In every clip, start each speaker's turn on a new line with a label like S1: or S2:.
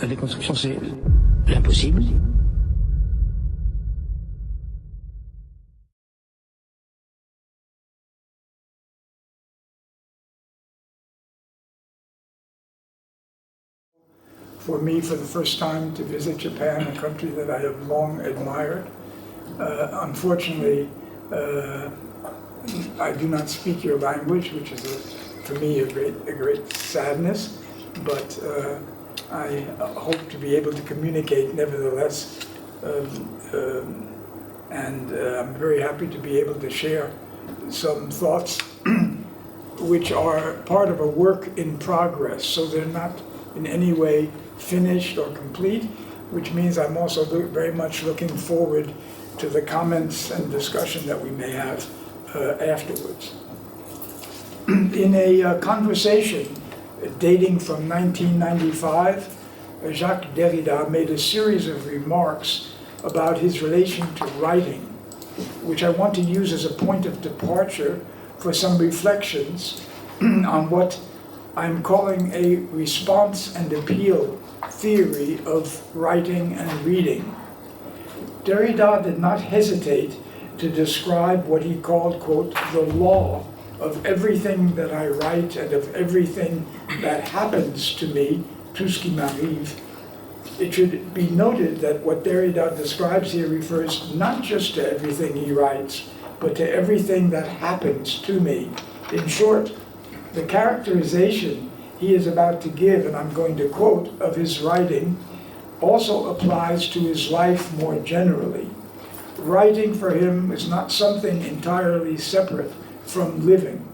S1: La déconstruction, c'est l'impossible.
S2: For me, for the first time, to visit Japan, a country that I have long admired. Unfortunately, I do not speak your language, which is, for me, a great sadness. But I hope to be able to communicate, nevertheless, and I'm very happy to be able to share some thoughts, which are part of a work in progress. So they're not in any way finished or complete, which means I'm also very much looking forward to the comments and discussion that we may have afterwards. In a conversation dating from 1995, Jacques Derrida made a series of remarks about his relation to writing, which I want to use as a point of departure for some reflections on what I'm calling a response and appeal theory of writing and reading. Derrida did not hesitate to describe what he called, quote, the law of everything that I write and of everything that happens to me, tout ce qui m'arrive. It should be noted that what Derrida describes here refers not just to everything he writes, but to everything that happens to me. In short, the characterization he is about to give, and I'm going to quote, of his writing, also applies to his life more generally. Writing for him is not something entirely separate from living.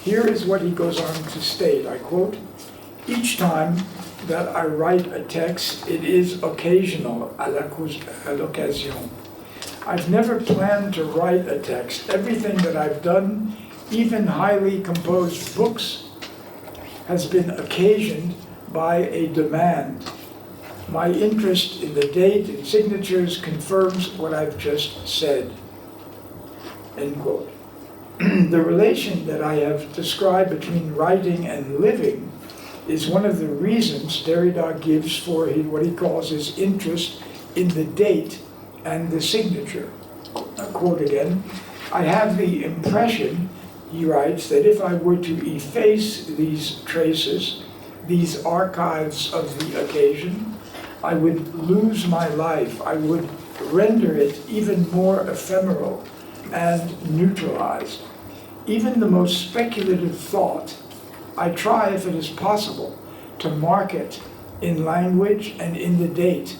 S2: Here is what he goes on to state, I quote, "Each time that I write a text, it is occasional, à l'occasion. I've never planned to write a text. Everything that I've done, even highly composed books, has been occasioned by a demand. My interest in the date and signatures confirms what I've just said." End quote. The relation that I have described between writing and living is one of the reasons Derrida gives for what he calls his interest in the date and the signature. I'll quote again, "I have the impression," he writes, "that if I were to efface these traces, these archives of the occasion, I would lose my life. I would render it even more ephemeral and neutralized. Even the most speculative thought, I try, if it is possible, to mark it in language and in the date.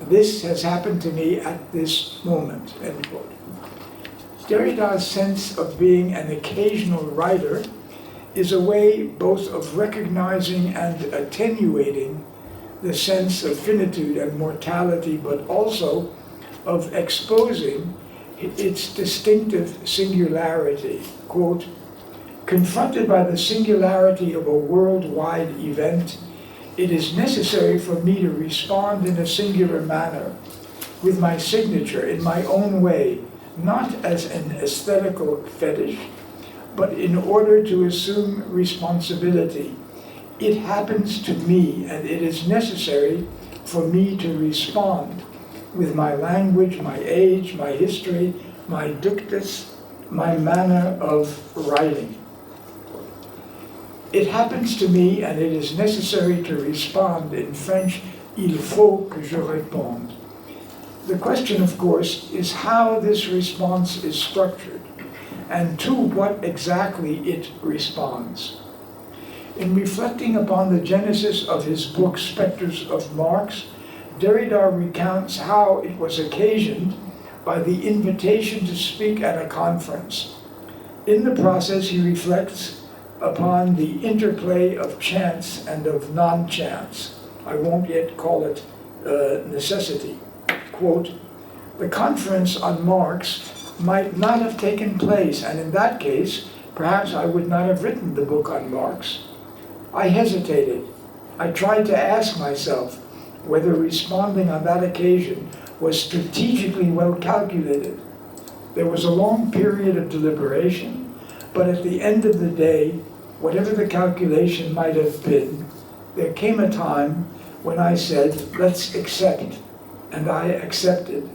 S2: This has happened to me at this moment," end quote. Derrida's sense of being an occasional writer is a way both of recognizing and attenuating the sense of finitude and mortality, but also of exposing its distinctive singularity. Quote, "Confronted by the singularity of a worldwide event, it is necessary for me to respond in a singular manner, with my signature in my own way, not as an aesthetical fetish, but in order to assume responsibility. It happens to me, and it is necessary for me to respond with my language, my age, my history, my ductus, my manner of writing. It happens to me, and it is necessary to respond. In French, il faut que je réponde." The question, of course, is how this response is structured, and to what exactly it responds. In reflecting upon the genesis of his book, Spectres of Marx, Derrida recounts how it was occasioned by the invitation to speak at a conference. In the process, he reflects upon the interplay of chance and of non-chance. I won't yet call it necessity. Quote, "The conference on Marx might not have taken place, and in that case, perhaps I would not have written the book on Marx. I hesitated. I tried to ask myself whether responding on that occasion was strategically well calculated. There was a long period of deliberation, but at the end of the day, whatever the calculation might have been, there came a time when I said, let's accept, and I accepted.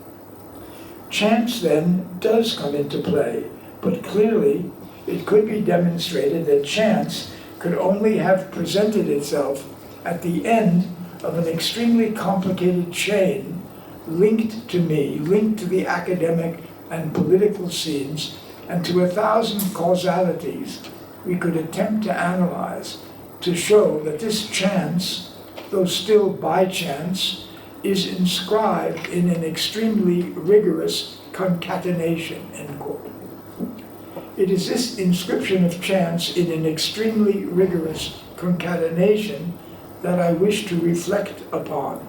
S2: Chance then does come into play, but clearly it could be demonstrated that chance could only have presented itself at the end of an extremely complicated chain linked to me, linked to the academic and political scenes, and to 1,000 causalities we could attempt to analyze to show that this chance, though still by chance, is inscribed in an extremely rigorous concatenation, end quote. It is this inscription of chance in an extremely rigorous concatenation that I wish to reflect upon.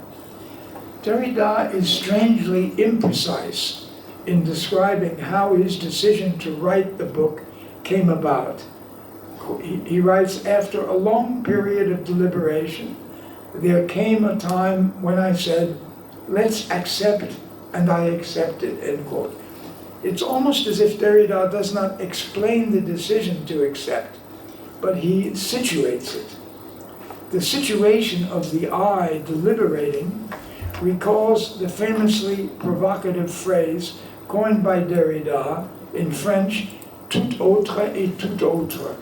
S2: Derrida is strangely imprecise in describing how his decision to write the book came about. He writes, after a long period of deliberation, there came a time when I said, let's accept, and I accepted, end quote. It's almost as if Derrida does not explain the decision to accept, but he situates it. The situation of the I deliberating recalls the famously provocative phrase coined by Derrida in French, tout autre et tout autre.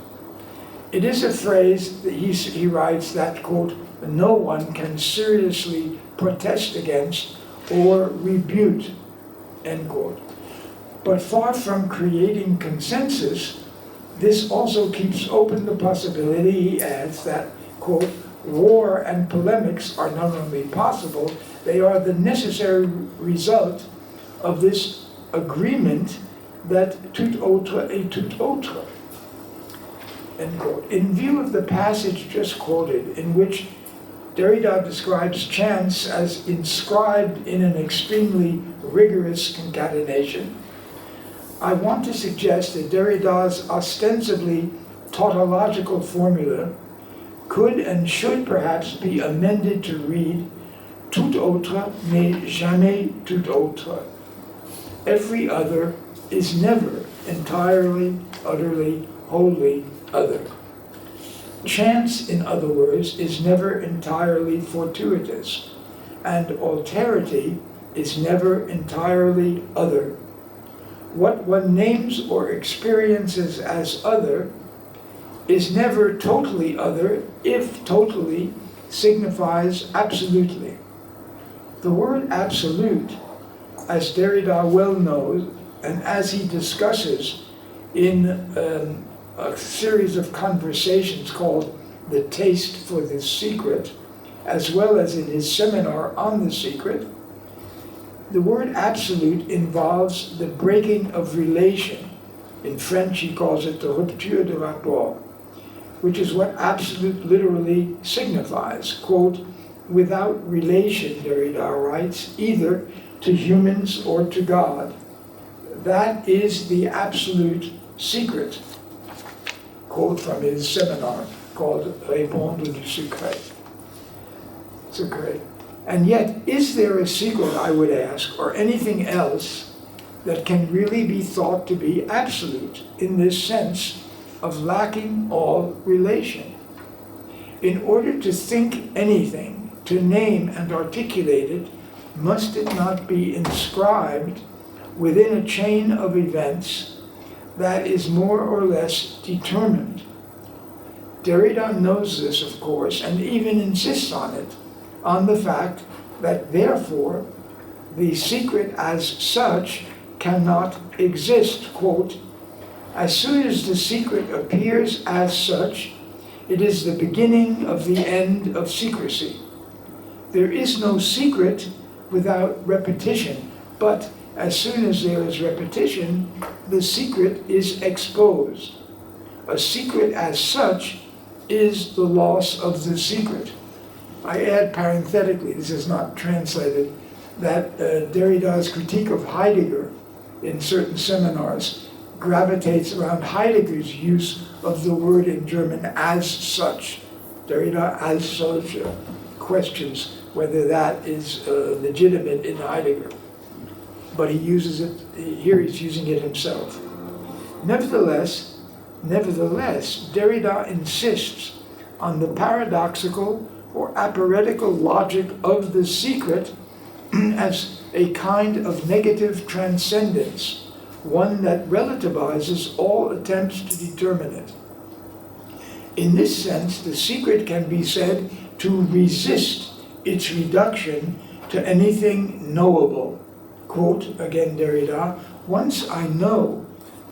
S2: It is a phrase that he writes that, quote, no one can seriously protest against or rebut, end quote. But far from creating consensus, this also keeps open the possibility, he adds, that, quote, war and polemics are not only possible, they are the necessary result of this agreement that tout autre et tout autre, end quote. In view of the passage just quoted, in which Derrida describes chance as inscribed in an extremely rigorous concatenation, I want to suggest that Derrida's ostensibly tautological formula could and should perhaps be amended to read tout autre n'est jamais tout autre. Every other is never entirely, utterly, wholly other. Chance, in other words, is never entirely fortuitous, and alterity is never entirely other. What one names or experiences as other is never totally other if totally signifies absolutely. The word absolute, as Derrida well knows, and as he discusses in a series of conversations called The Taste for the Secret, as well as in his seminar on the secret, the word absolute involves the breaking of relation. In French, he calls it the rupture de rapport, which is what absolute literally signifies. Quote, without relation, Derrida writes, either to humans or to God. That is the absolute secret. Quote from his seminar called Répondre du secret. Secret. And yet, is there a secret, I would ask, or anything else that can really be thought to be absolute in this sense of lacking all relation? In order to think anything, to name and articulate it, must it not be inscribed within a chain of events that is more or less determined? Derrida knows this, of course, and even insists on it, on the fact that therefore the secret as such cannot exist. Quote, as soon as the secret appears as such, it is the beginning of the end of secrecy. There is no secret without repetition, but as soon as there is repetition, the secret is exposed. A secret as such is the loss of the secret. I add parenthetically, this is not translated, that Derrida's critique of Heidegger in certain seminars gravitates around Heidegger's use of the word in German as such. Derrida as such questions whether that is legitimate in Heidegger. But he uses it, here he's using it himself. Nevertheless, Derrida insists on the paradoxical or aporetical logic of the secret as a kind of negative transcendence, one that relativizes all attempts to determine it. In this sense, the secret can be said to resist its reduction to anything knowable. Quote, again Derrida, "Once I know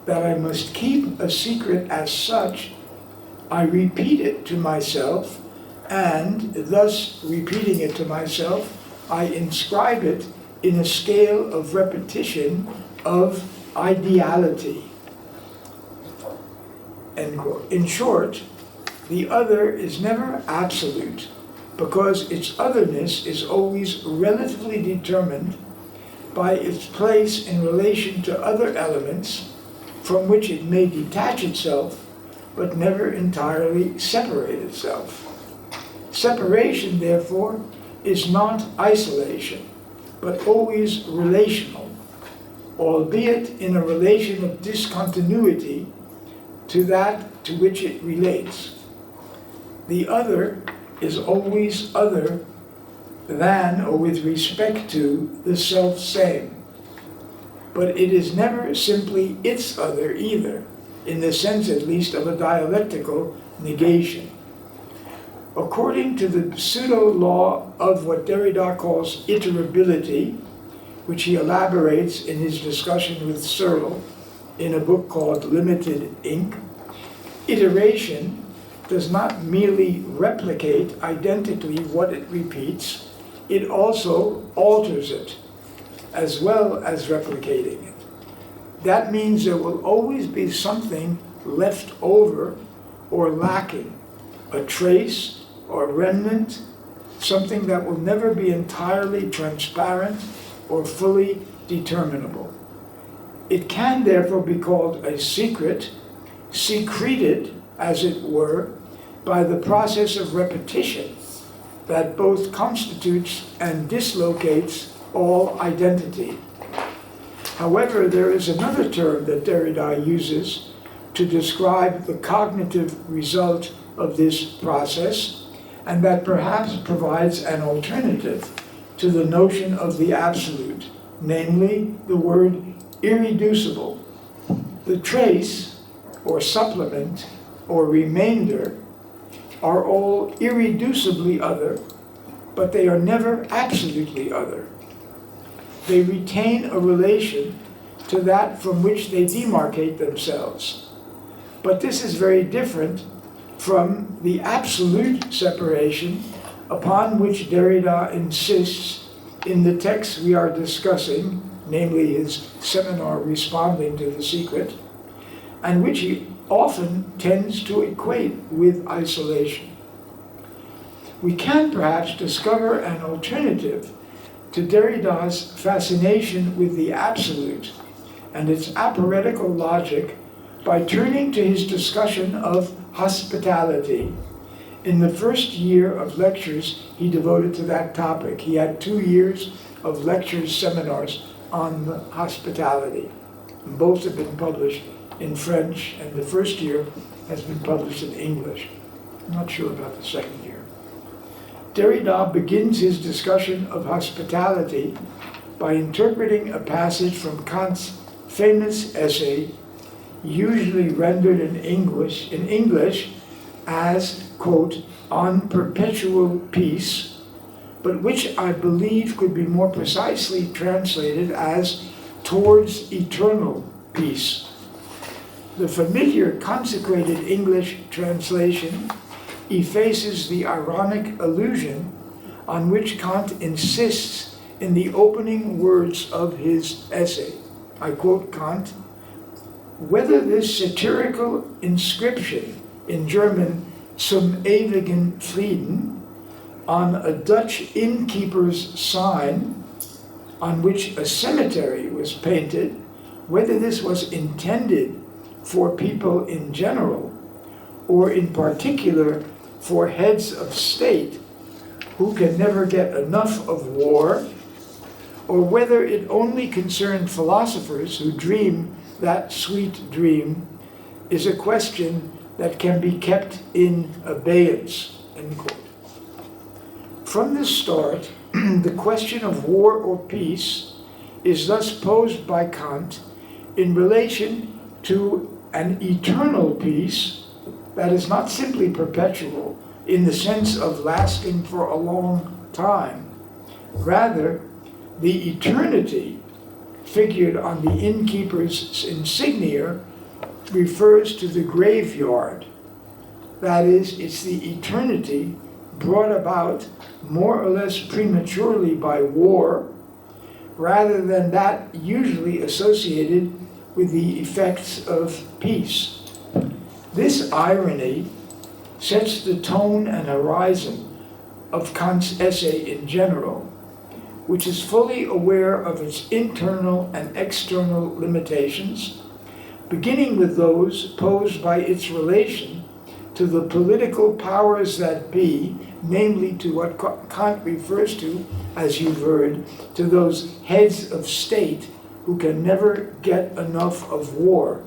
S2: that I must keep a secret as such, I repeat it to myself, and thus repeating it to myself, I inscribe it in a scale of repetition of ideality." End quote. In short, the other is never absolute, because its otherness is always relatively determined by its place in relation to other elements from which it may detach itself, but never entirely separate itself. Separation, therefore, is not isolation, but always relational, albeit in a relation of discontinuity to that to which it relates. The other is always other than or with respect to the self-same. But it is never simply its other either, in the sense at least of a dialectical negation. According to the pseudo-law of what Derrida calls iterability, which he elaborates in his discussion with Searle in a book called Limited Inc., iteration does not merely replicate identically what it repeats, it also alters it, as well as replicating it. That means there will always be something left over or lacking, a trace or remnant, something that will never be entirely transparent or fully determinable. It can therefore be called a secret, secreted, as it were, by the process of repetition that both constitutes and dislocates all identity. However, there is another term that Derrida uses to describe the cognitive result of this process, and that perhaps provides an alternative to the notion of the absolute, namely the word irreducible. The trace, or supplement, or remainder are all irreducibly other, but they are never absolutely other. They retain a relation to that from which they demarcate themselves. But this is very different from the absolute separation upon which Derrida insists in the text we are discussing, namely his seminar Responding to the Secret, and which he often tends to equate with isolation. We can perhaps discover an alternative to Derrida's fascination with the absolute and its aporetical logic by turning to his discussion of hospitality. In the first year of lectures he devoted to that topic. He had 2 years of lectures, seminars on the hospitality. Both have been published in French, and the first year has been published in English. I'm not sure about the second year. Derrida begins his discussion of hospitality by interpreting a passage from Kant's famous essay, usually rendered in English as, quote, "on perpetual peace," but which I believe could be more precisely translated as "towards eternal peace." The familiar consecrated English translation effaces the ironic allusion on which Kant insists in the opening words of his essay. I quote Kant, "Whether this satirical inscription, in German zum ewigen Frieden, on a Dutch innkeeper's sign, on which a cemetery was painted, whether this was intended for people in general, or in particular for heads of state who can never get enough of war, or whether it only concerned philosophers who dream that sweet dream, is a question that can be kept in abeyance," end quote. From the start, the question of war or peace is thus posed by Kant in relation to an eternal peace that is not simply perpetual in the sense of lasting for a long time. Rather, the eternity figured on the innkeeper's insignia refers to the graveyard. That is, it's the eternity brought about more or less prematurely by war, rather than that usually associated with the effects of peace. This irony sets the tone and horizon of Kant's essay in general, which is fully aware of its internal and external limitations, beginning with those posed by its relation to the political powers that be, namely to what Kant refers to, as you've heard, to those heads of state who can never get enough of war.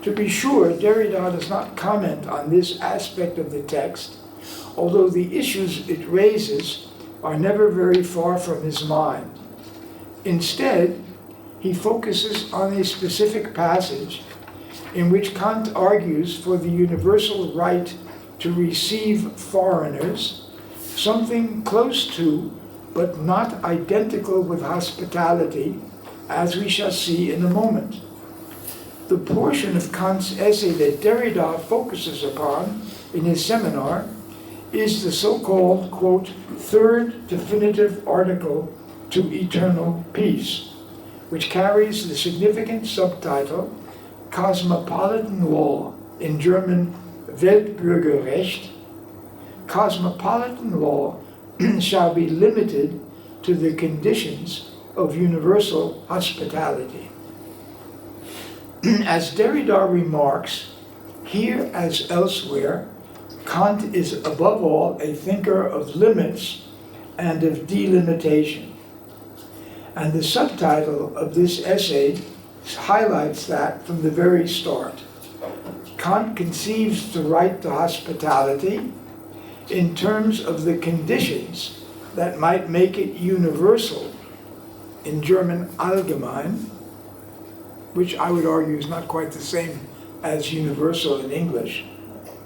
S2: To be sure, Derrida does not comment on this aspect of the text, although the issues it raises are never very far from his mind. Instead, he focuses on a specific passage in which Kant argues for the universal right to receive foreigners, something close to, but not identical with hospitality, as we shall see in a moment. The portion of Kant's essay that Derrida focuses upon in his seminar is the so-called, quote, third definitive article to eternal peace, which carries the significant subtitle Cosmopolitan Law, in German Weltbürgerrecht. Cosmopolitan law shall be limited to the conditions of universal hospitality. As Derrida remarks, here as elsewhere, Kant is above all a thinker of limits and of delimitation. And the subtitle of this essay highlights that from the very start. Kant conceives the right to hospitality in terms of the conditions that might make it universal, in German allgemein, which I would argue is not quite the same as universal in English,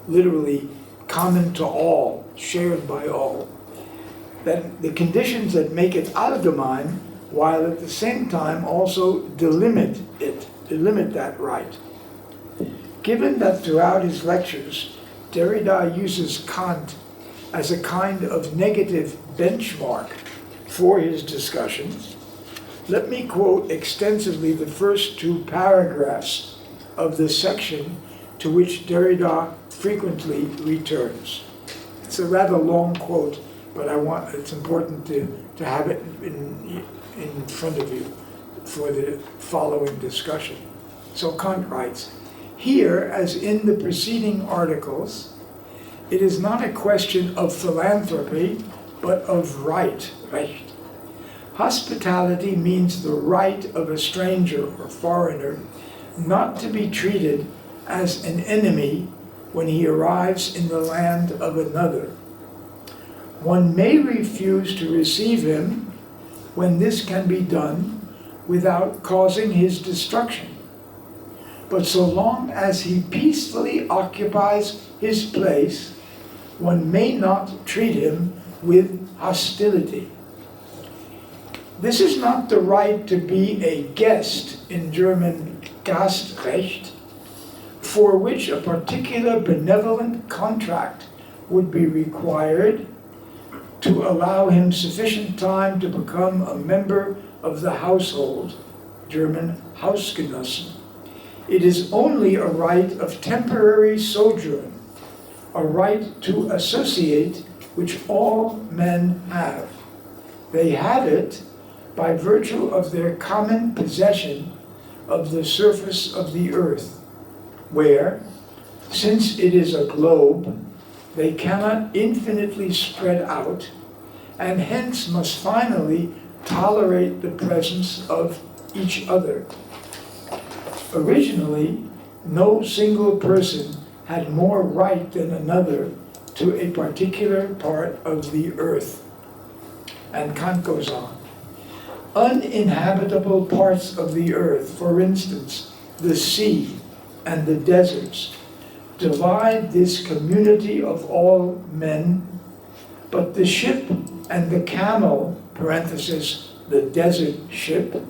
S2: literally common to all, shared by all. That the conditions that make it allgemein, while at the same time also delimit that right. Given that throughout his lectures, Derrida uses Kant as a kind of negative benchmark for his discussions, let me quote extensively the first two paragraphs of the section to which Derrida frequently returns. It's a rather long quote, but it's important to have it in front of you for the following discussion. So Kant writes, here, as in the preceding articles, it is not a question of philanthropy, but of right, Recht. Hospitality means the right of a stranger or foreigner not to be treated as an enemy when he arrives in the land of another. One may refuse to receive him when this can be done without causing his destruction. But so long as he peacefully occupies his place, one may not treat him with hostility. This is not the right to be a guest, in German Gastrecht, for which a particular benevolent contract would be required to allow him sufficient time to become a member of the household, German Hausgenossen. It is only a right of temporary sojourn, a right to associate which all men have. They have it by virtue of their common possession of the surface of the earth, where, since it is a globe, they cannot infinitely spread out, and hence must finally tolerate the presence of each other. Originally, no single person had more right than another to a particular part of the earth. And Kant goes on. Uninhabitable parts of the earth, for instance, the sea and the deserts, divide this community of all men, but the ship and the camel, parenthesis, the desert ship,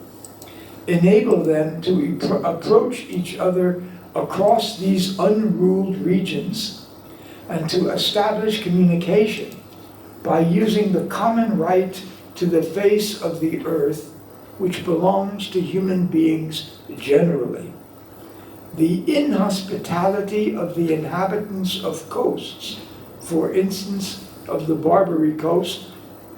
S2: enable them to approach each other across these unruled regions and to establish communication by using the common right to the face of the earth, which belongs to human beings generally. The inhospitality of the inhabitants of coasts, for instance, of the Barbary Coast,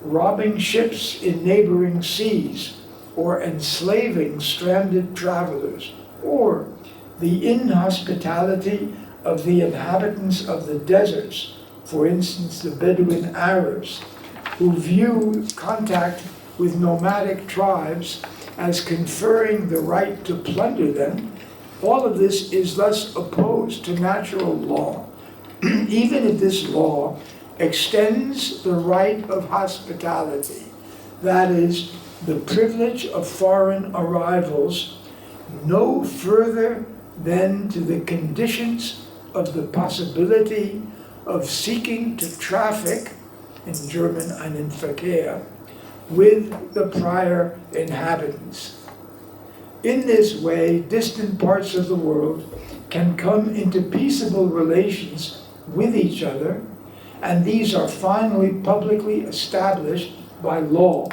S2: robbing ships in neighboring seas, or enslaving stranded travelers, or the inhospitality of the inhabitants of the deserts, for instance, the Bedouin Arabs, who view contact with nomadic tribes as conferring the right to plunder them. All of this is thus opposed to natural law, even if this law extends the right of hospitality, that is, the privilege of foreign arrivals, no further than to the conditions of the possibility of seeking to traffic, in German einen Verkehr, with the prior inhabitants. In this way, distant parts of the world can come into peaceable relations with each other, and these are finally publicly established by law.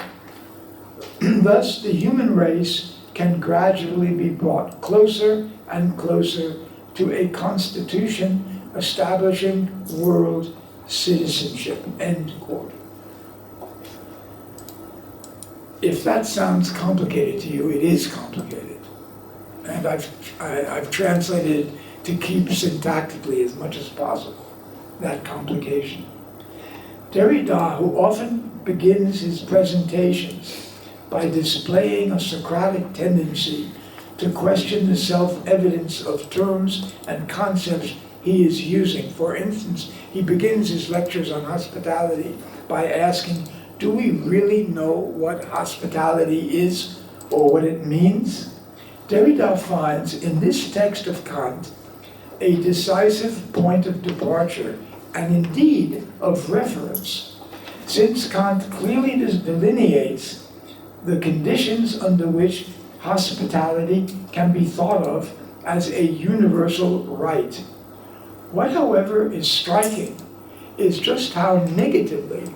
S2: Thus, the human race can gradually be brought closer and closer to a constitution establishing world citizenship, end quote. If that sounds complicated to you, it is complicated. And I've translated it to keep syntactically as much as possible that complication. Derrida, who often begins his presentations by displaying a Socratic tendency to question the self-evidence of terms and concepts he is using. For instance, he begins his lectures on hospitality by asking, do we really know what hospitality is or what it means? Derrida finds in this text of Kant a decisive point of departure and indeed of reference, since Kant clearly delineates the conditions under which hospitality can be thought of as a universal right. What, however, is striking is just how negatively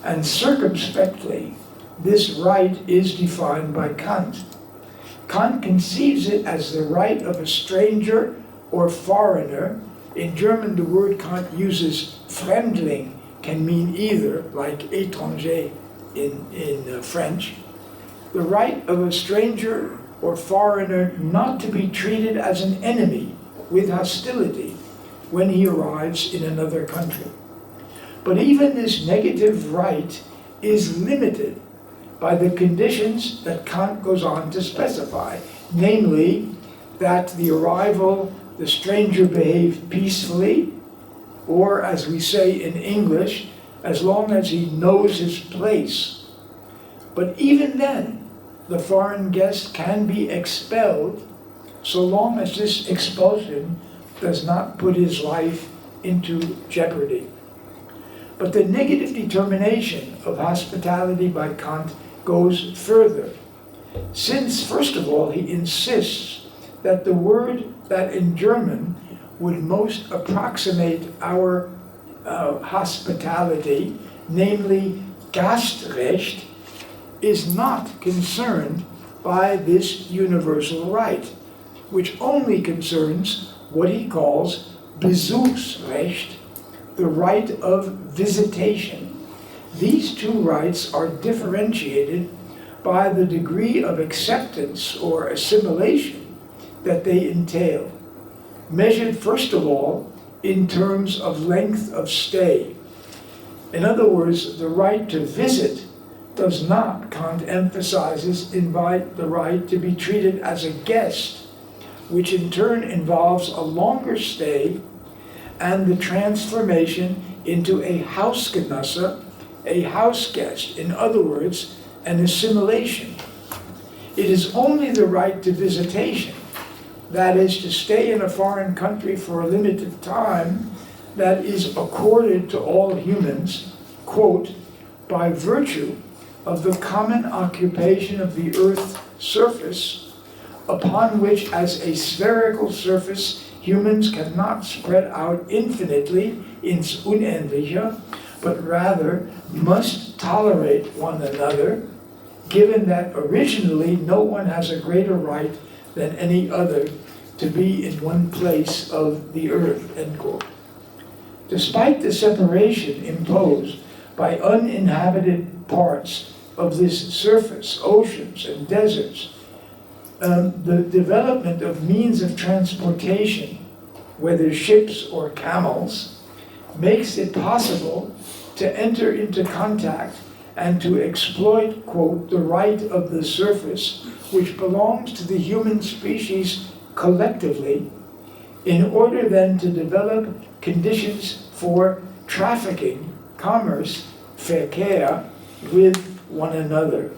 S2: and circumspectly this right is defined by Kant. Kant conceives it as the right of a stranger or foreigner. In German, the word Kant uses, Fremdling, can mean either, like étranger in French. The right of a stranger or foreigner not to be treated as an enemy with hostility when he arrives in another country. But even this negative right is limited by the conditions that Kant goes on to specify, namely that the stranger behaved peacefully, or as we say in English, as long as he knows his place. But even then, the foreign guest can be expelled so long as this expulsion does not put his life into jeopardy. But the negative determination of hospitality by Kant goes further, since, first of all, he insists that the word that in German would most approximate our hospitality, namely Gastrecht, is not concerned by this universal right, which only concerns what he calls Besuchsrecht, the right of visitation. These two rights are differentiated by the degree of acceptance or assimilation that they entail, measured first of all in terms of length of stay. In other words, the right to visit does not, Kant emphasizes, invite the right to be treated as a guest, which in turn involves a longer stay and the transformation into a Hausgenosse, a house guest. In other words, an assimilation. It is only the right to visitation, that is, to stay in a foreign country for a limited time, that is accorded to all humans, quote, by virtue of the common occupation of the earth's surface, upon which as a spherical surface humans cannot spread out infinitely ins Unendliche, but rather must tolerate one another, given that originally no one has a greater right than any other to be in one place of the earth, end quote. Despite the separation imposed by uninhabited parts of this surface, oceans and deserts, the development of means of transportation, whether ships or camels, makes it possible to enter into contact and to exploit, quote, the right of the surface, which belongs to the human species collectively, in order then to develop conditions for trafficking, commerce, Verkehr, with one another.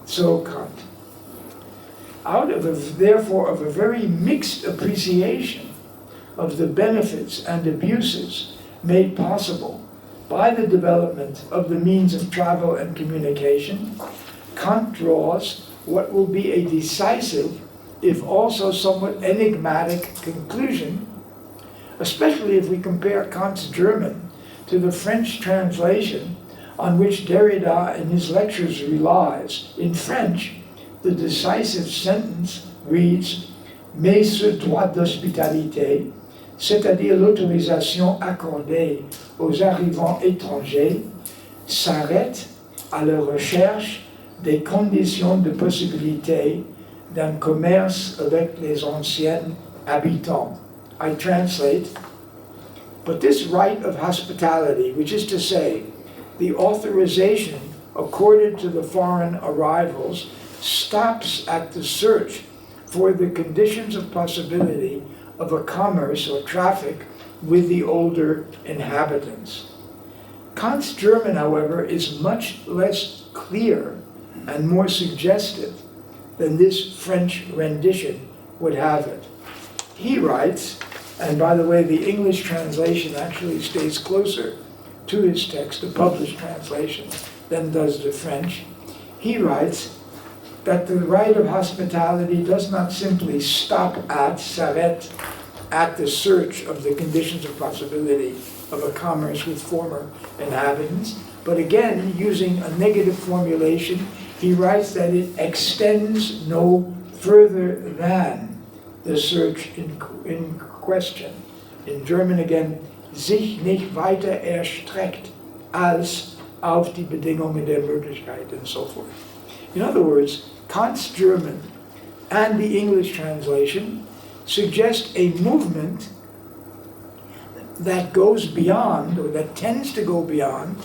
S2: So Kant. Therefore, of a very mixed appreciation of the benefits and abuses made possible by the development of the means of travel and communication, Kant draws what will be a decisive, if also somewhat enigmatic, conclusion, especially if we compare Kant's German to the French translation on which Derrida in his lectures relies. In French, the decisive sentence reads, mais ce droit d'hospitalité, c'est-à-dire l'autorisation accordée aux arrivants étrangers, s'arrête à la recherche des conditions de possibilité d'un commerce avec les anciens habitants. I translate, but this right of hospitality, which is to say, the authorization accorded to the foreign arrivals, stops at the search for the conditions of possibility of a commerce or traffic with the older inhabitants. Kant's German, however, is much less clear and more suggestive than this French rendition would have it. He writes, and by the way, the English translation actually stays closer to his text, the published translation, than does the French. He writes that the right of hospitality does not simply stop at, s'arrête, at the search of the conditions of possibility of a commerce with former inhabitants, but again, using a negative formulation, he writes that it extends no further than the search in question. In German again, sich nicht weiter erstreckt als auf die Bedingungen der Möglichkeit, and so forth. In other words, Kant's German and the English translation suggest a movement that goes beyond, or that tends to go beyond,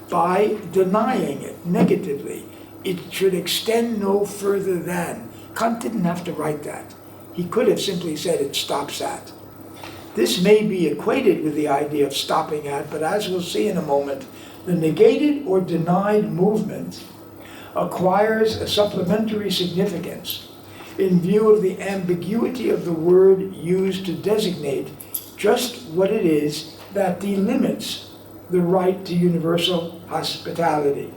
S2: by denying it negatively. It should extend no further than. Kant didn't have to write that. He could have simply said it stops at. This may be equated with the idea of stopping at, but as we'll see in a moment, the negated or denied movement acquires a supplementary significance in view of the ambiguity of the word used to designate just what it is that delimits the right to universal hospitality.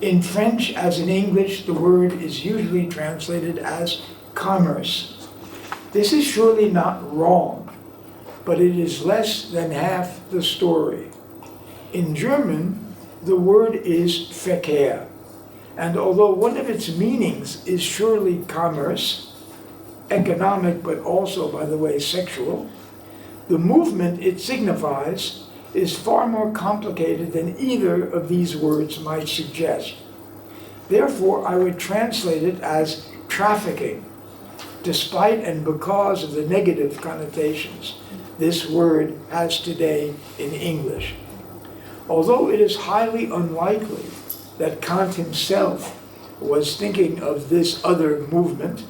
S2: In French, as in English, the word is usually translated as commerce. This is surely not wrong, but it is less than half the story. In German, the word is Verkehr, and although one of its meanings is surely commerce, economic but also, by the way, sexual, the movement it signifies is far more complicated than either of these words might suggest. Therefore, I would translate it as trafficking, despite and because of the negative connotations this word has today in English. Although it is highly unlikely that Kant himself was thinking of this other movement,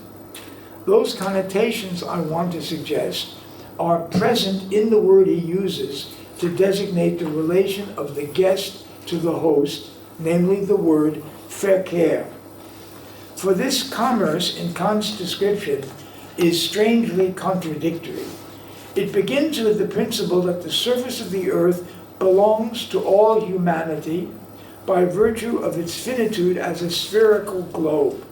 S2: those connotations I want to suggest are present in the word he uses to designate the relation of the guest to the host, namely the word Verkehr. For this commerce in Kant's description is strangely contradictory. It begins with the principle that the surface of the earth belongs to all humanity by virtue of its finitude as a spherical globe.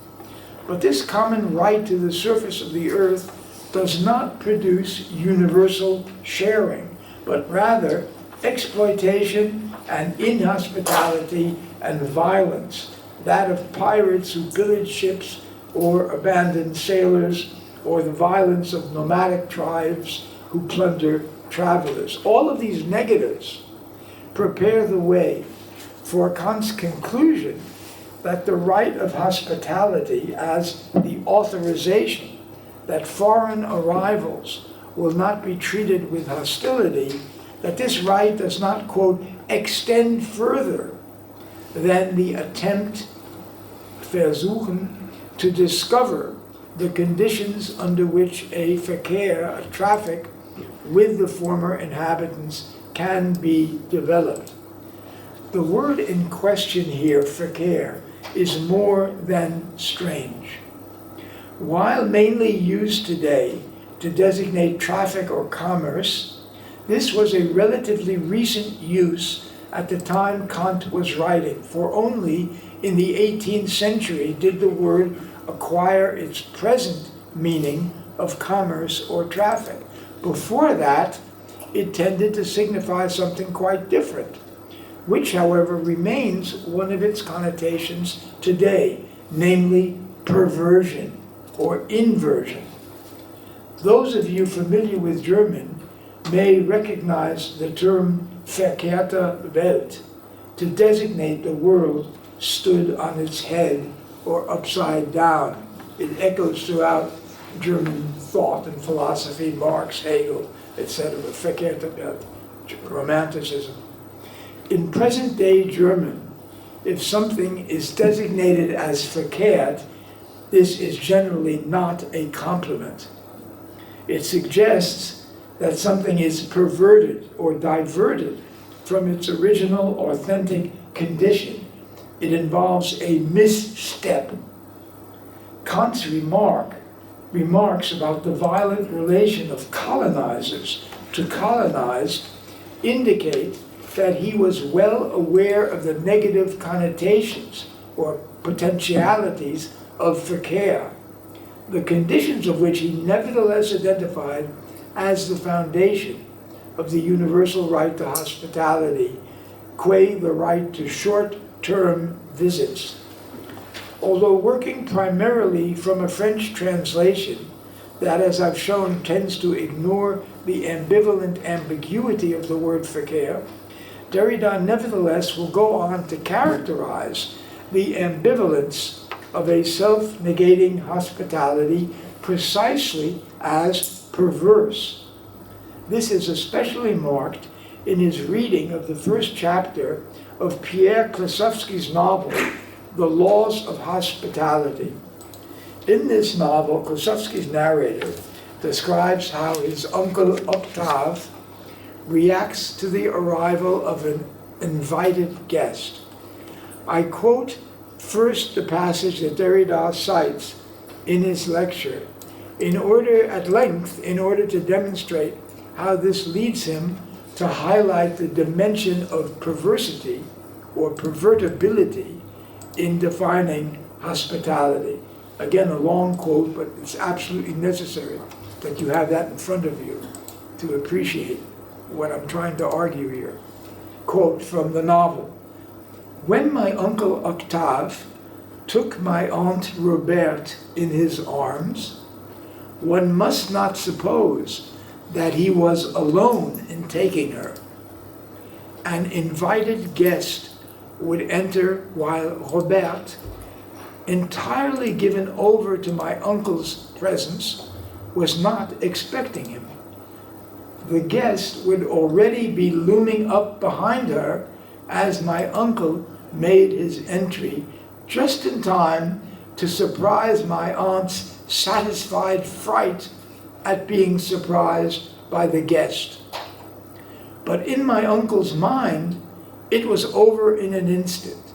S2: But this common right to the surface of the earth does not produce universal sharing, but rather exploitation and inhospitality and violence, that of pirates who pillage ships or abandon sailors, or the violence of nomadic tribes who plunder travelers. All of these negatives prepare the way for Kant's conclusion that the right of hospitality as the authorization that foreign arrivals will not be treated with hostility, that this right does not, quote, extend further than the attempt, versuchen, to discover the conditions under which a Verkehr, a traffic, with the former inhabitants can be developed. The word in question here, Verkehr, is more than strange. While mainly used today to designate traffic or commerce, this was a relatively recent use at the time Kant was writing, for only in the 18th century did the word acquire its present meaning of commerce or traffic. Before that, it tended to signify something quite different, which, however, remains one of its connotations today, namely perversion or inversion. Those of you familiar with German may recognize the term verkehrte Welt to designate the world stood on its head or upside down. It echoes throughout German thought and philosophy, Marx, Hegel, etc., verkehrte Welt, Romanticism. In present-day German, if something is designated as verkehrt, this is generally not a compliment. It suggests that something is perverted or diverted from its original authentic condition. It involves a misstep. Kant's remarks about the violent relation of colonizers to colonized indicate that he was well aware of the negative connotations or potentialities of Verkehr, the conditions of which he nevertheless identified as the foundation of the universal right to hospitality, qua the right to short-term visits. Although working primarily from a French translation that, as I've shown, tends to ignore the ambivalent ambiguity of the word Verkehr, Derrida nevertheless will go on to characterize the ambivalence of a self-negating hospitality precisely as perverse. This is especially marked in his reading of the first chapter of Pierre Klosowski's novel, The Laws of Hospitality. In this novel, Klosowski's narrator describes how his uncle Octave reacts to the arrival of an invited guest. I quote first the passage that Derrida cites in his lecture in order to demonstrate how this leads him to highlight the dimension of perversity or pervertibility in defining hospitality. Again, a long quote, but it's absolutely necessary that you have that in front of you to appreciate what I'm trying to argue here. Quote from the novel: "When my uncle Octave took my aunt Robert in his arms, one must not suppose that he was alone in taking her. An invited guest would enter while Robert, entirely given over to my uncle's presence, was not expecting him. The guest would already be looming up behind her as my uncle made his entry, just in time to surprise my aunt's satisfied fright at being surprised by the guest. But in my uncle's mind, it was over in an instant.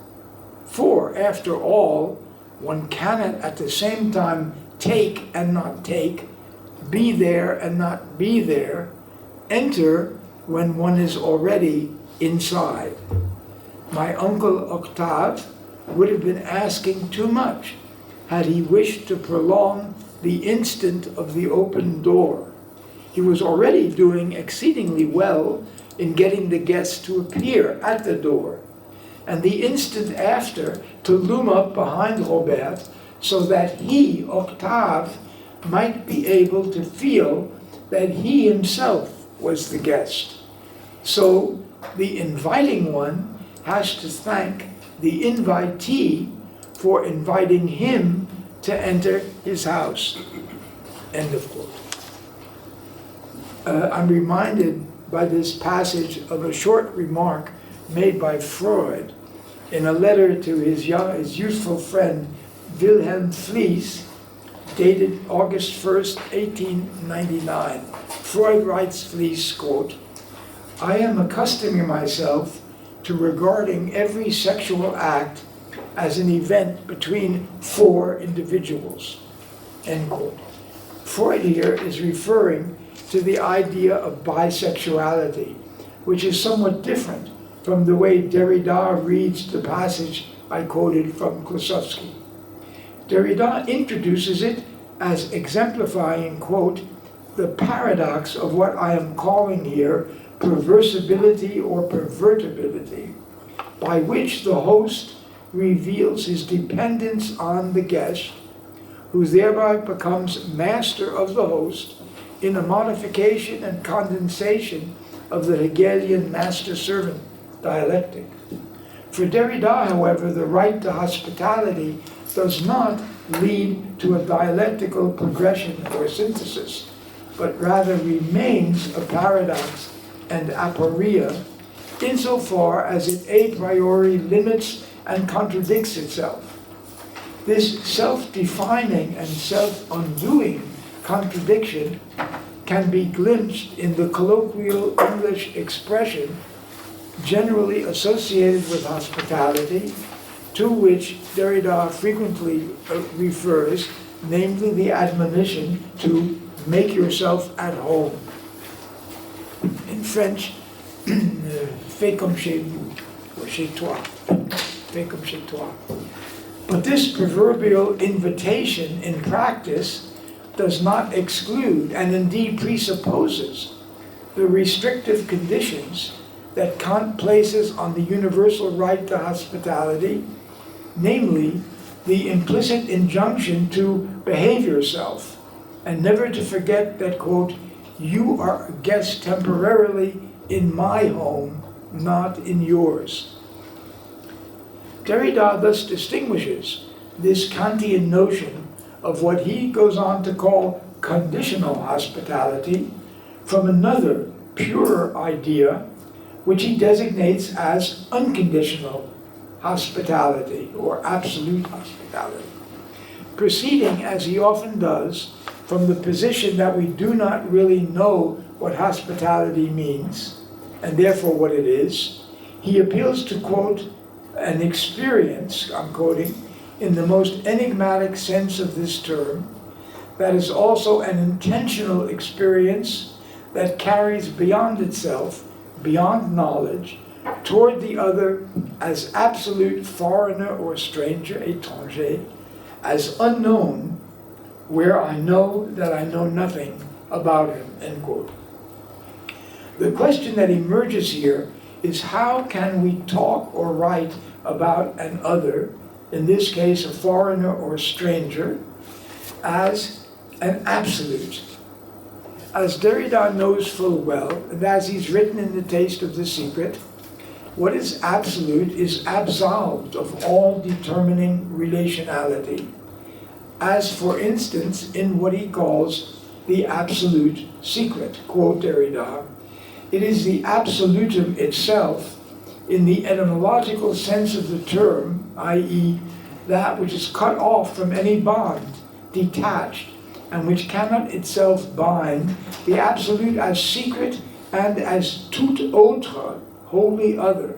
S2: For, after all, one cannot at the same time take and not take, be there and not be there, enter when one is already inside. My uncle Octave would have been asking too much had he wished to prolong the instant of the open door. He was already doing exceedingly well in getting the guest to appear at the door, and the instant after to loom up behind Robert so that he, Octave, might be able to feel that he himself was the guest. So the inviting one has to thank the invitee for inviting him to enter his house. End of quote. I'm reminded by this passage of a short remark made by Freud in a letter to his youthful friend Wilhelm Fliess, dated August 1st, 1899. Freud writes Fliess, quote, "I am accustoming myself to regarding every sexual act as an event between four individuals," end quote. Freud here is referring to the idea of bisexuality, which is somewhat different from the way Derrida reads the passage I quoted from Klosowski. Derrida introduces it as exemplifying, quote, "the paradox of what I am calling here perversibility or pervertibility, by which the host reveals his dependence on the guest, who thereby becomes master of the host in a modification and condensation of the Hegelian master-servant dialectic." For Derrida, however, the right to hospitality does not lead to a dialectical progression or synthesis, but rather remains a paradox and aporia, insofar as it a priori limits and contradicts itself. This self-defining and self-undoing contradiction can be glimpsed in the colloquial English expression generally associated with hospitality, to which Derrida frequently refers, namely the admonition to make yourself at home. In French, fais comme chez vous, or chez toi, fais comme chez toi. But this proverbial invitation in practice does not exclude, and indeed presupposes, the restrictive conditions that Kant places on the universal right to hospitality, namely the implicit injunction to behave yourself and never to forget that, quote, "you are a guest temporarily in my home, not in yours." Derrida thus distinguishes this Kantian notion of what he goes on to call conditional hospitality from another, purer idea, which he designates as unconditional hospitality or absolute hospitality, proceeding, as he often does, from the position that we do not really know what hospitality means, and therefore what it is. He appeals to, quote, "an experience," I'm quoting, "in the most enigmatic sense of this term, that is also an intentional experience that carries beyond itself, beyond knowledge, toward the other as absolute foreigner or stranger, étranger, as unknown, where I know that I know nothing about him," end quote. The question that emerges here is, how can we talk or write about an other, in this case a foreigner or stranger, as an absolute? As Derrida knows full well, and as he's written in The Taste of the Secret, what is absolute is absolved of all determining relationality, as for instance in what he calls the absolute secret. Quote Derrida, "It is the absolutum itself in the etymological sense of the term, i.e. that which is cut off from any bond, detached, and which cannot itself bind. The absolute as secret and as tout autre, wholly other,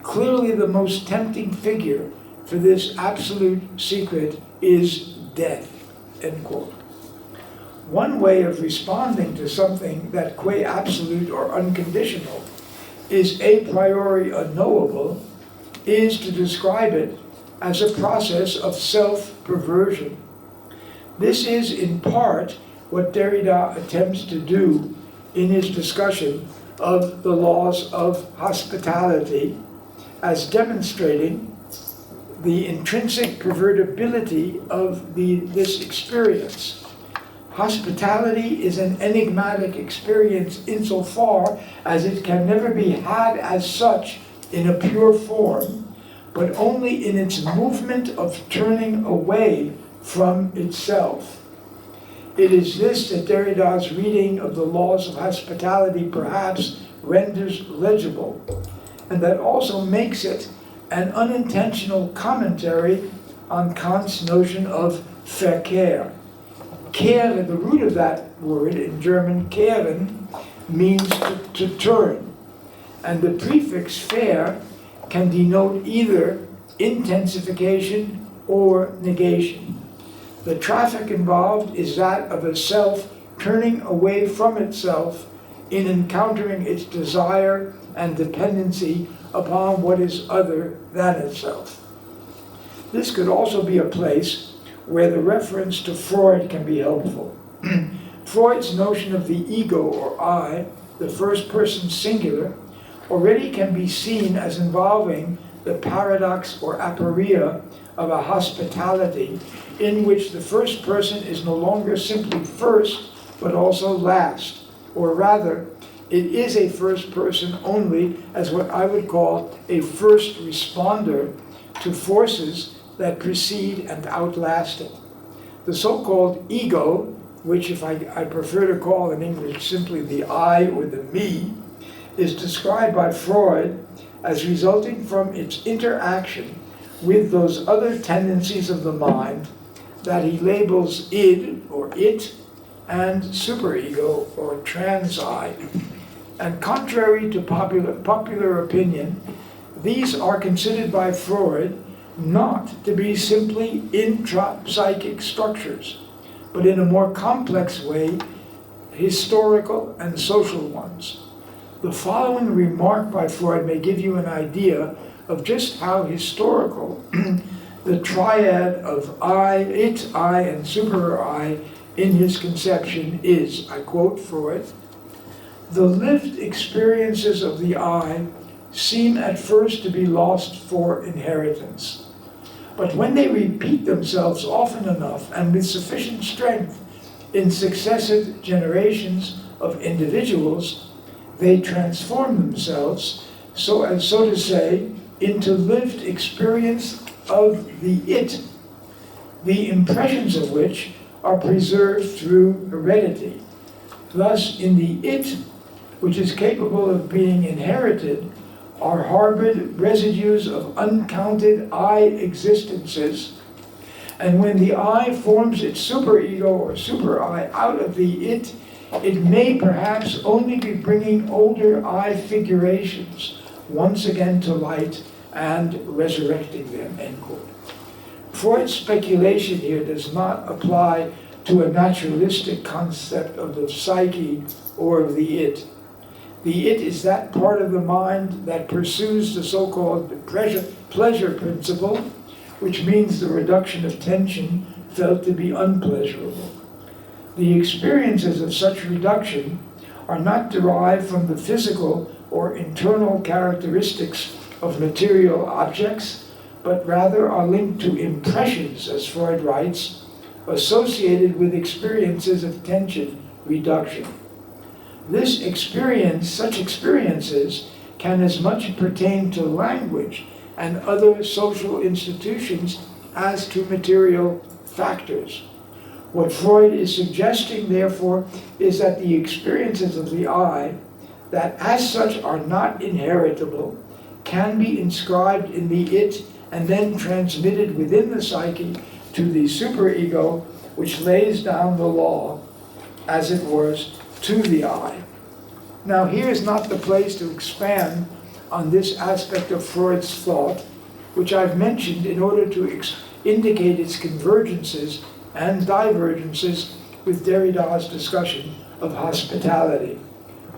S2: clearly the most tempting figure for this absolute secret is death, end quote. One way of responding to something that qua absolute or unconditional is a priori unknowable is to describe it as a process of self-perversion. This is in part what Derrida attempts to do in his discussion of the laws of hospitality as demonstrating the intrinsic pervertibility of this experience. Hospitality is an enigmatic experience insofar as it can never be had as such in a pure form, but only in its movement of turning away from itself. It is this that Derrida's reading of the laws of hospitality perhaps renders legible, and that also makes it an unintentional commentary on Kant's notion of Verkehr. Kehren, the root of that word in German, kehren, means to turn, and the prefix ver can denote either intensification or negation. The traffic involved is that of a self turning away from itself in encountering its desire and dependency upon what is other than itself. This could also be a place where the reference to Freud can be helpful. Freud's notion of the ego or I, the first person singular, already can be seen as involving the paradox or aporia of a hospitality in which the first person is no longer simply first, but also last. Or rather, it is a first person only as what I would call a first responder to forces that precede and outlast it. The so-called ego, which if I prefer to call in English simply the I or the me, is described by Freud as resulting from its interaction with those other tendencies of the mind that he labels id or it and superego or trans-I. And contrary to popular opinion, these are considered by Freud not to be simply intrapsychic structures, but in a more complex way, historical and social ones. The following remark by Freud may give you an idea of just how historical the triad of I, it, I, and super-I in his conception is. I quote Freud, "The lived experiences of the I seem at first to be lost for inheritance. But when they repeat themselves often enough and with sufficient strength in successive generations of individuals, they transform themselves, so to say, into lived experience of the it, the impressions of which are preserved through heredity. Thus, in the it, which is capable of being inherited, are harbored residues of uncounted I existences, and when the I forms its superego or super-I out of the it may perhaps only be bringing older I figurations once again to light and resurrecting them," end quote. Freud's speculation here does not apply to a naturalistic concept of the psyche or of the it. The it is that part of the mind that pursues the so-called pleasure principle, which means the reduction of tension felt to be unpleasurable. The experiences of such reduction are not derived from the physical or internal characteristics of material objects, but rather are linked to impressions, as Freud writes, associated with experiences of tension reduction. Such experiences can as much pertain to language and other social institutions as to material factors. What Freud is suggesting, therefore, is that the experiences of the I, that as such are not inheritable, can be inscribed in the it and then transmitted within the psyche to the superego, which lays down the law, as it was, to the I. Now, here is not the place to expand on this aspect of Freud's thought, which I've mentioned in order to indicate its convergences and divergences with Derrida's discussion of hospitality.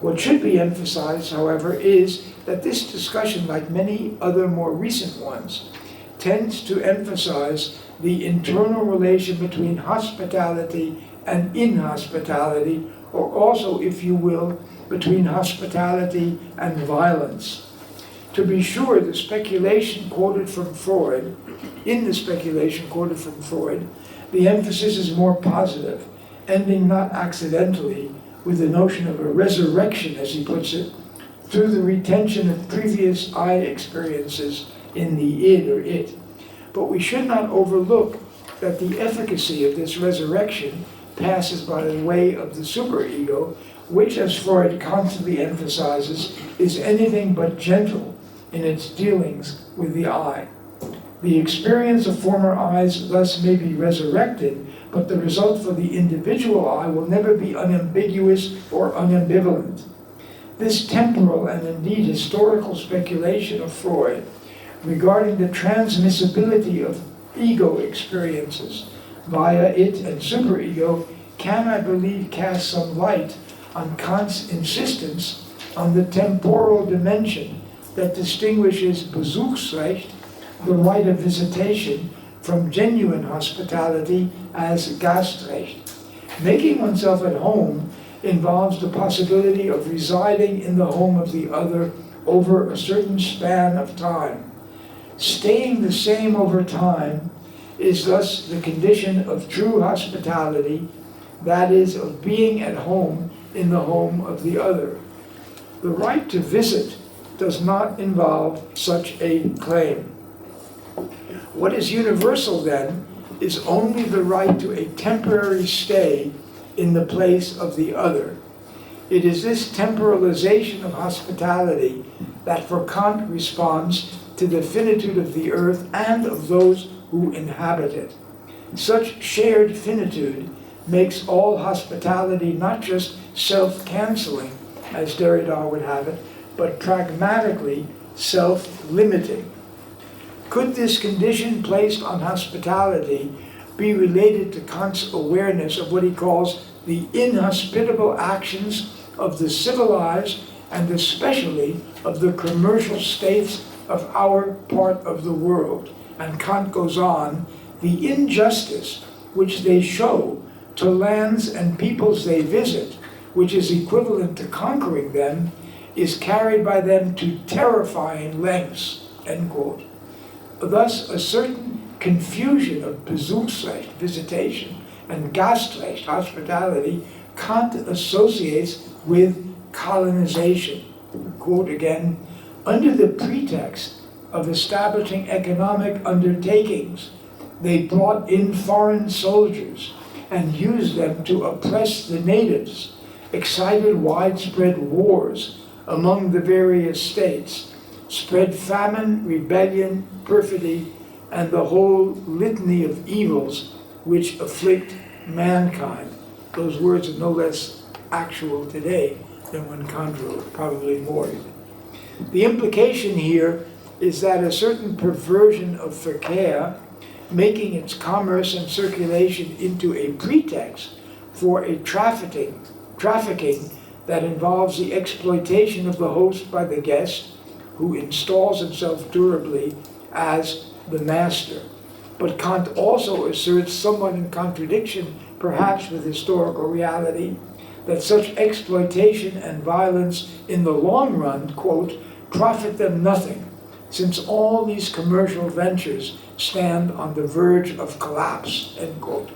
S2: What should be emphasized, however, is that this discussion, like many other more recent ones, tends to emphasize the internal relation between hospitality and inhospitality, or also, if you will, between hospitality and violence. To be sure, in the speculation quoted from Freud, the emphasis is more positive, ending not accidentally with the notion of a resurrection, as he puts it, through the retention of previous I experiences in the id or it. But we should not overlook that the efficacy of this resurrection passes by the way of the superego, which, as Freud constantly emphasizes, is anything but gentle in its dealings with the I. The experience of former I's thus may be resurrected, but the result for the individual I will never be unambiguous or unambivalent. This temporal and indeed historical speculation of Freud regarding the transmissibility of ego experiences via it and superego can, I believe, cast some light on Kant's insistence on the temporal dimension that distinguishes Besuchsrecht, the right of visitation, from genuine hospitality as Gastrecht. Making oneself at home involves the possibility of residing in the home of the other over a certain span of time. Staying the same over time is thus the condition of true hospitality, that is, of being at home in the home of the other. The right to visit does not involve such a claim. What is universal, then, is only the right to a temporary stay in the place of the other. It is this temporalization of hospitality that for Kant responds to the finitude of the earth and of those who inhabit it. Such shared finitude makes all hospitality not just self-canceling, as Derrida would have it, but pragmatically self-limiting. Could this condition placed on hospitality be related to Kant's awareness of what he calls the inhospitable actions of the civilized and especially of the commercial states of our part of the world? And Kant goes on, the injustice which they show to lands and peoples they visit, which is equivalent to conquering them, is carried by them to terrifying lengths, end quote. Thus, a certain confusion of Besuchsrecht, visitation, and Gastrecht, hospitality, Kant associates with colonization. Quote again, under the pretext of establishing economic undertakings, they brought in foreign soldiers and used them to oppress the natives, excited widespread wars among the various states, spread famine, rebellion, perfidy, and the whole litany of evils which afflict mankind. Those words are no less actual today than when Kant wrote, probably more even. The implication here is that a certain perversion of Verkehr, making its commerce and circulation into a pretext for a trafficking that involves the exploitation of the host by the guest, who installs himself durably as the master. But Kant also asserts, somewhat in contradiction perhaps with historical reality, that such exploitation and violence in the long run, quote, profit them nothing, since all these commercial ventures stand on the verge of collapse, end quote.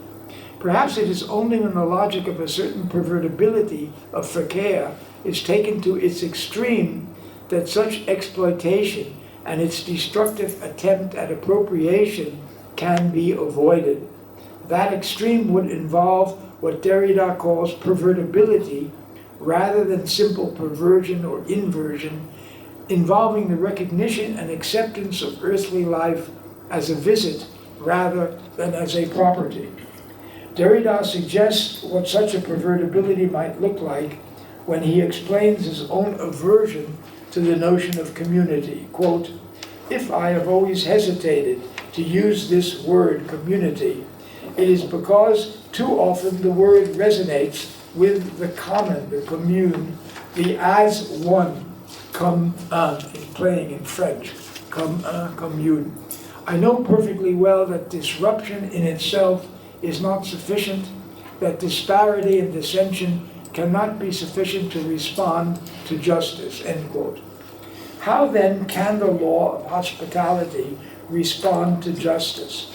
S2: Perhaps it is only when the logic of a certain pervertibility of Verkehr is taken to its extreme that such exploitation and its destructive attempt at appropriation can be avoided. That extreme would involve what Derrida calls pervertibility, rather than simple perversion or inversion, involving the recognition and acceptance of earthly life as a visit rather than as a property. Derrida suggests what such a pervertibility might look like when he explains his own aversion to the notion of community. Quote, "If I have always hesitated to use this word community, it is because too often the word resonates with the common, the commune, the as one, comme un, playing in French, comme un, commune. I know perfectly well that disruption in itself is not sufficient, that disparity and dissension cannot be sufficient to respond to justice," end quote. How then can the law of hospitality respond to justice?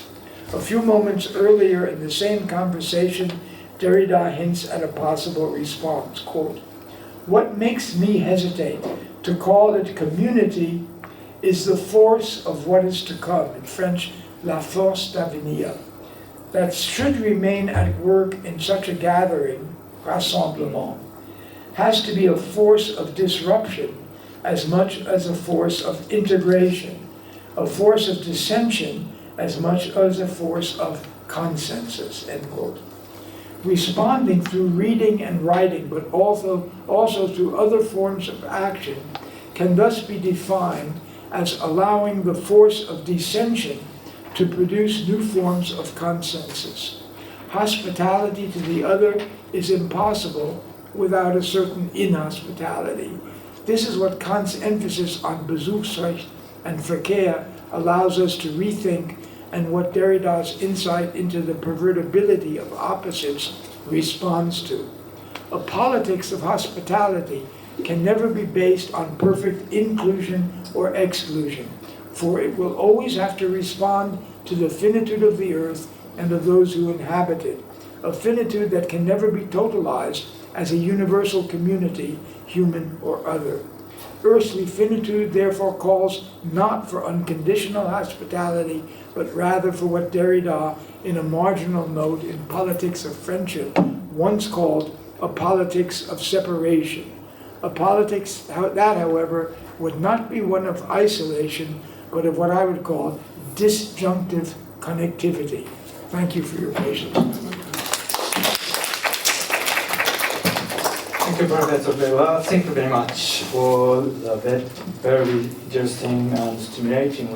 S2: A few moments earlier in the same conversation, Derrida hints at a possible response. Quote, "What makes me hesitate to call it community is the force of what is to come," in French, la force d'avenir, "that should remain at work in such a gathering, rassemblement, has to be a force of disruption as much as a force of integration, a force of dissension as much as a force of consensus," end quote. Responding through reading and writing, but also through other forms of action, can thus be defined as allowing the force of dissension to produce new forms of consensus. Hospitality to the other is impossible without a certain inhospitality. This is what Kant's emphasis on Besuchsrecht and Verkehr allows us to rethink, and what Derrida's insight into the pervertibility of opposites responds to. A politics of hospitality can never be based on perfect inclusion or exclusion, for it will always have to respond to the finitude of the earth and of those who inhabit it, a finitude that can never be totalized as a universal community, human or other. Earthly finitude therefore calls not for unconditional hospitality, but rather for what Derrida, in a marginal note in Politics of Friendship, once called a politics of separation. A politics that, however, would not be one of isolation, but of what I would call disjunctive connectivity. Thank you for your patience.
S3: Thank you, Professor Weber. Thank you very much for the very interesting and stimulating